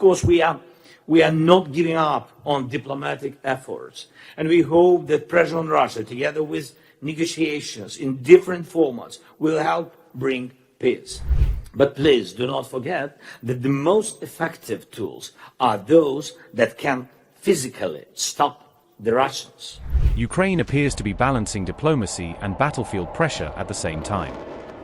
course, we are not giving up on diplomatic efforts, and we hope that pressure on Russia, together with negotiations in different formats, will help bring peace. But please do not forget that the most effective tools are those that can physically stop the Russians. Ukraine appears to be balancing diplomacy and battlefield pressure at the same time.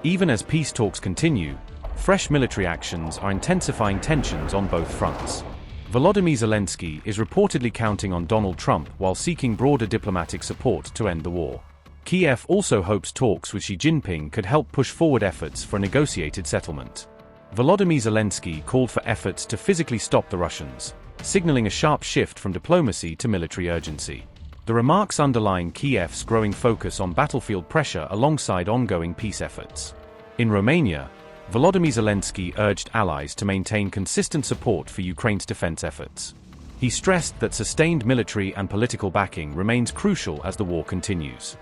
Even as peace talks continue, fresh military actions are intensifying tensions on both fronts. Volodymyr Zelensky is reportedly counting on Donald Trump while seeking broader diplomatic support to end the war. Kyiv also hopes talks with Xi Jinping could help push forward efforts for a negotiated settlement. Volodymyr Zelensky called for efforts to physically stop the Russians, signaling a sharp shift from diplomacy to military urgency. The remarks underline Kyiv's growing focus on battlefield pressure alongside ongoing peace efforts. In Romania, Volodymyr Zelensky urged allies to maintain consistent support for Ukraine's defense efforts. He stressed that sustained military and political backing remains crucial as the war continues.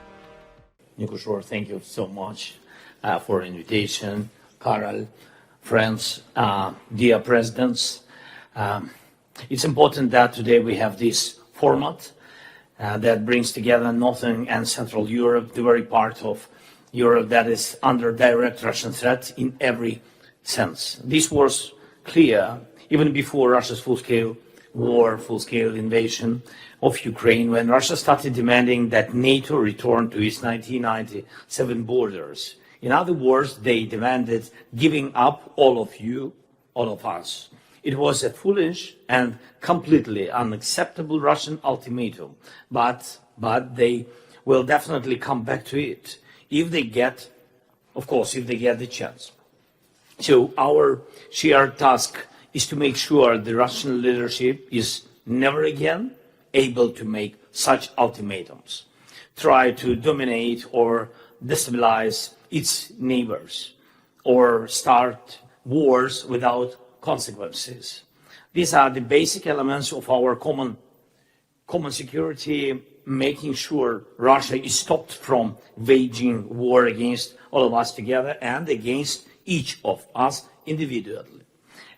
Nikusor, thank you so much for the invitation. Karol, friends, dear presidents, it's important that today we have this format that brings together Northern and Central Europe, the very part of Europe that is under direct Russian threat in every sense. This was clear even before Russia's full-scale war, full-scale invasion of Ukraine, when Russia started demanding that NATO return to its 1997 borders. In other words, they demanded giving up all of you, all of us. It was a foolish and completely unacceptable Russian ultimatum, but they will definitely come back to it if they get, of course, if they get the chance. So our shared task is to make sure the Russian leadership is never again able to make such ultimatums, try to dominate or destabilize its neighbors, or start wars without consequences. These are the basic elements of our common security, making sure Russia is stopped from waging war against all of us together and against each of us individually.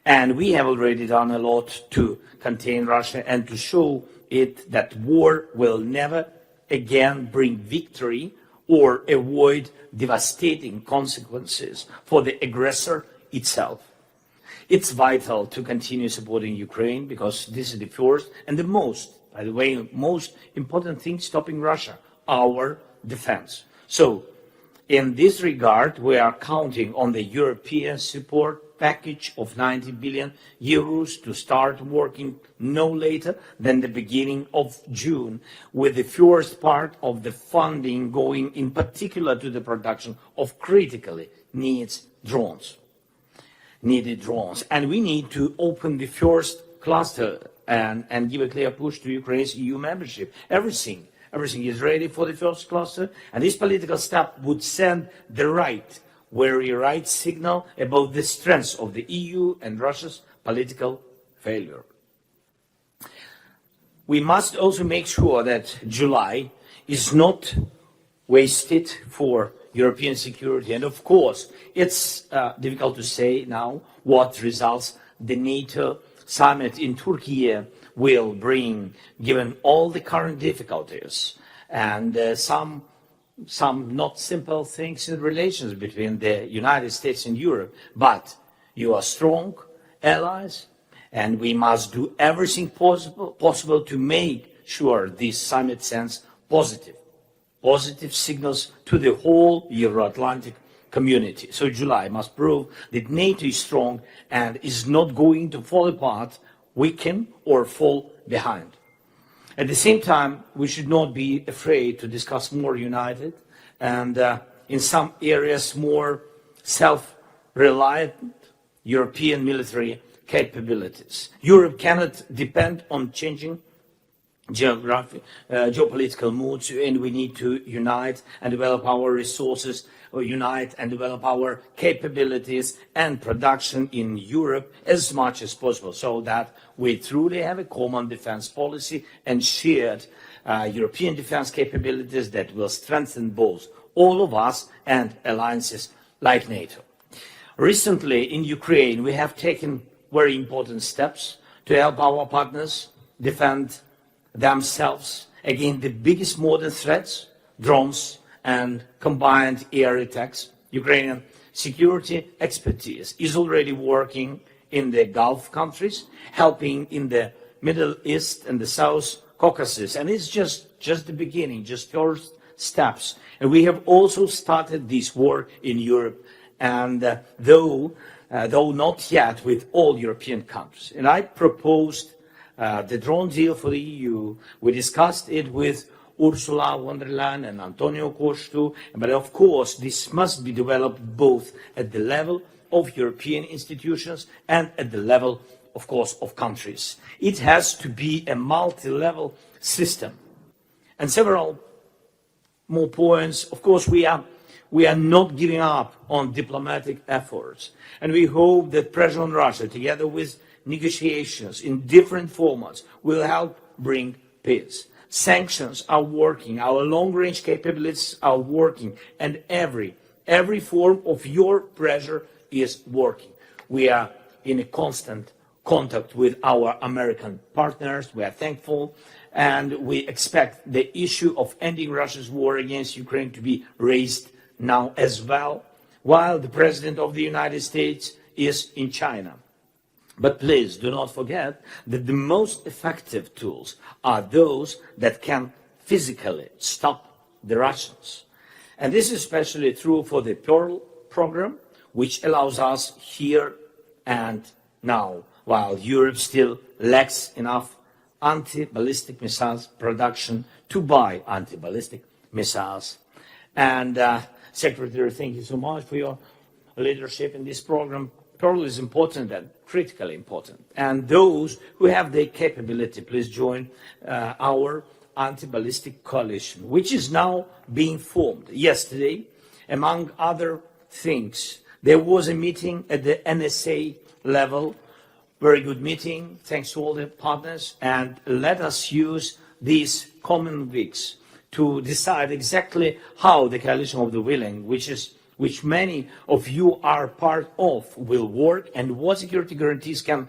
And we have already done a lot to contain Russia and to show it that war will never again bring victory or avoid devastating consequences for the aggressor itself. It's vital to continue supporting Ukraine because this is the first and the most, by the way, most important thing stopping Russia, our defense. So, in this regard, we are counting on the European support package of 90 billion euros to start working no later than the beginning of June, with the first part of the funding going in particular to the production of critically needed drones. And we need to open the first cluster and give a clear push to Ukraine's EU membership. Everything is ready for the first cluster, and this political step would send the very right signal about the strength of the EU and Russia's political failure. We must also make sure that July is not wasted for European security. And of course, it's difficult to say now what results the NATO summit in Turkey will bring, given all the current difficulties and some not simple things in relations between the United States and Europe. But you are strong allies, and we must do everything possible to make sure this summit sends positive signals to the whole Euro-Atlantic community. So July must prove that NATO is strong and is not going to fall apart, weaken, or fall behind. At the same time, we should not be afraid to discuss more united and, in some areas, more self-reliant European military capabilities. Europe cannot depend on changing geopolitical moods, and we need to unite and develop our resources, or unite and develop our capabilities and production in Europe as much as possible, so that we truly have a common defense policy and shared European defense capabilities that will strengthen both all of us and alliances like NATO. Recently in Ukraine, we have taken very important steps to help our partners defend themselves against the biggest modern threats, drones and combined air attacks. Ukrainian security expertise is already working in the Gulf countries, helping in the Middle East and the South Caucasus. And it's just the beginning, just first steps. And we have also started this work in Europe, and though not yet with all European countries. And I proposed the drone deal for the EU. We discussed it with Ursula von der Leyen and Antonio Costa, but of course this must be developed both at the level of European institutions and at the level, of course, of countries. It has to be a multi-level system. And several more points. Of course, we are not giving up on diplomatic efforts, and we hope that pressure on Russia, together with negotiations in different formats, will help bring peace. Sanctions are working, our long-range capabilities are working, and every form of your pressure is working. We are in a constant contact with our American partners. We are thankful, and we expect the issue of ending Russia's war against Ukraine to be raised now as well, while the President of the United States is in China. But please do not forget that the most effective tools are those that can physically stop the Russians. And this is especially true for the Pearl program, which allows us here and now, while Europe still lacks enough anti-ballistic missiles production to buy anti-ballistic missiles. And Secretary, thank you so much for your leadership in this program. Pearl is important and critically important. And those who have the capability, please join our anti-ballistic coalition, which is now being formed. Yesterday, among other things, there was a meeting at the NSA level, very good meeting, thanks to all the partners, and let us use these common weeks to decide exactly how the coalition of the willing, which many of you are part of, will work, and what security guarantees can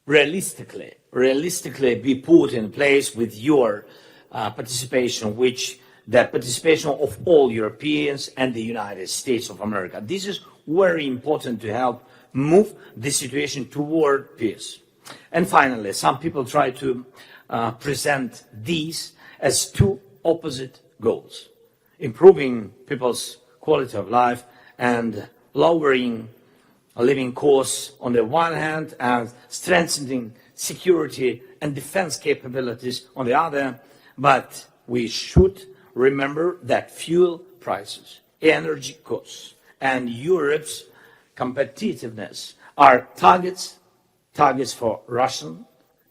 realistically be put in place with your participation, which the participation of all Europeans and the United States of America. This is very important to help move the situation toward peace. And finally, some people try to present these as two opposite goals: improving people's quality of life and lowering living costs on the one hand, and strengthening security and defense capabilities on the other. But we should remember that fuel prices, energy costs, and Europe's competitiveness are targets for Russia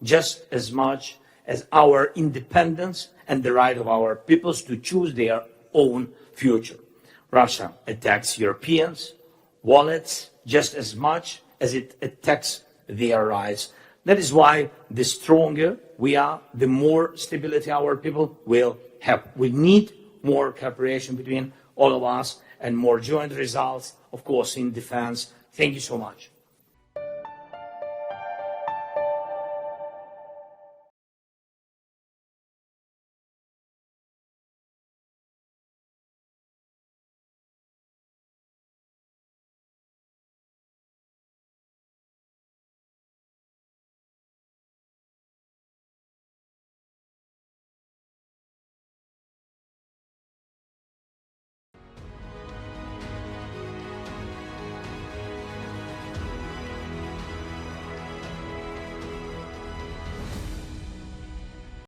just as much as our independence and the right of our peoples to choose their own future. Russia attacks Europeans' wallets just as much as it attacks their rights. That is why the stronger we are, the more stability our people will have. We need more cooperation between all of us and more joint results, of course, in defense. Thank you so much.